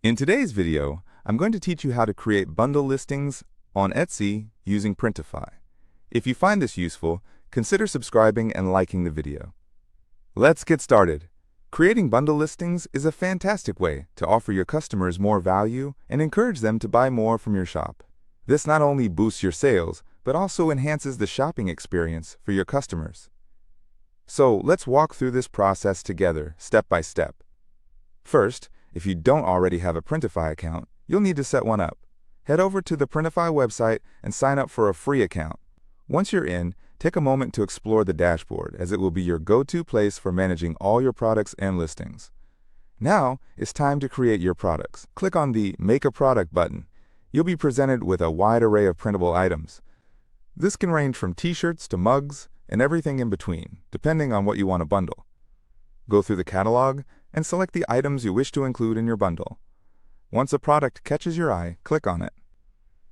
In today's video, I'm going to teach you how to create bundle listings on Etsy using Printify. If you find this useful, consider subscribing and liking the video. Let's get started. Creating bundle listings is a fantastic way to offer your customers more value and encourage them to buy more from your shop. This not only boosts your sales, but also enhances the shopping experience for your customers. So let's walk through this process together, step by step. First, if you don't already have a Printify account, you'll need to set one up. Head over to the Printify website and sign up for a free account. Once you're in, take a moment to explore the dashboard, as it will be your go-to place for managing all your products and listings. Now, it's time to create your products. Click on the Make a Product button. You'll be presented with a wide array of printable items. This can range from t-shirts to mugs and everything in between, depending on what you want to bundle. Go through the catalog and select the items you wish to include in your bundle. Once a product catches your eye, click on it.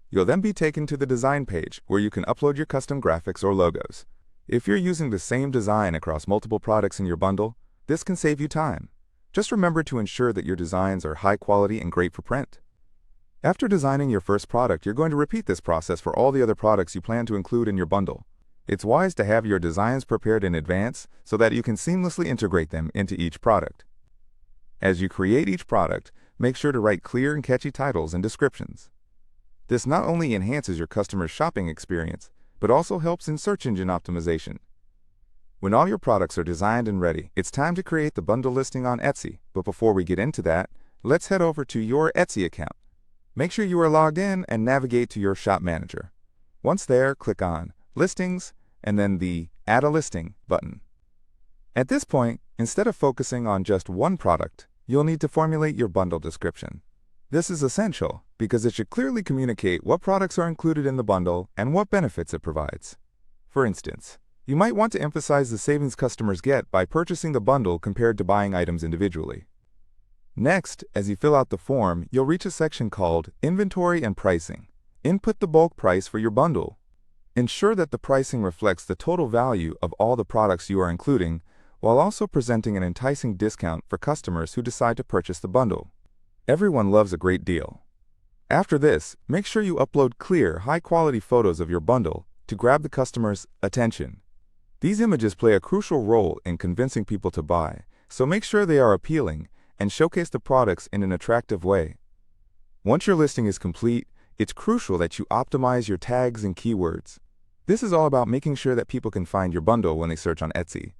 You'll then be taken to the design page, where you can upload your custom graphics or logos. If you're using the same design across multiple products in your bundle, this can save you time. Just remember to ensure that your designs are high quality and great for print. After designing your first product, you're going to repeat this process for all the other products you plan to include in your bundle. It's wise to have your designs prepared in advance so that you can seamlessly integrate them into each product. As you create each product, make sure to write clear and catchy titles and descriptions. This not only enhances your customer's shopping experience, but also helps in search engine optimization. When all your products are designed and ready, it's time to create the bundle listing on Etsy. But before we get into that, let's head over to your Etsy account. Make sure you are logged in and navigate to your shop manager. Once there, click on Listings and then the Add a Listing button. At this point, instead of focusing on just one product, you'll need to formulate your bundle description. This is essential because it should clearly communicate what products are included in the bundle and what benefits it provides. For instance, you might want to emphasize the savings customers get by purchasing the bundle compared to buying items individually. Next, as you fill out the form, you'll reach a section called Inventory and Pricing. Input the bulk price for your bundle. Ensure that the pricing reflects the total value of all the products you are including, while also presenting an enticing discount for customers who decide to purchase the bundle. Everyone loves a great deal. After this, make sure you upload clear, high-quality photos of your bundle to grab the customer's attention. These images play a crucial role in convincing people to buy, so make sure they are appealing and showcase the products in an attractive way. Once your listing is complete, it's crucial that you optimize your tags and keywords. This is all about making sure that people can find your bundle when they search on Etsy.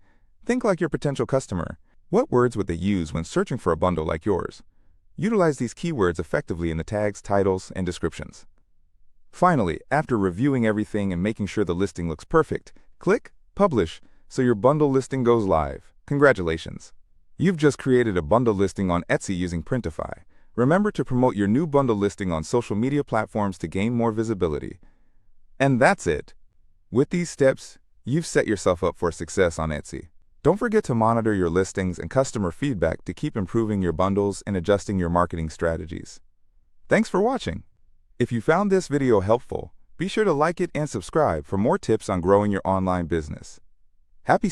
Think like your potential customer. What words would they use when searching for a bundle like yours? Utilize these keywords effectively in the tags, titles, and descriptions. Finally, after reviewing everything and making sure the listing looks perfect, click Publish so your bundle listing goes live. Congratulations! You've just created a bundle listing on Etsy using Printify. Remember to promote your new bundle listing on social media platforms to gain more visibility. And that's it. With these steps, you've set yourself up for success on Etsy. Don't forget to monitor your listings and customer feedback to keep improving your bundles and adjusting your marketing strategies. Thanks for watching. If you found this video helpful, be sure to like it and subscribe for more tips on growing your online business. Happy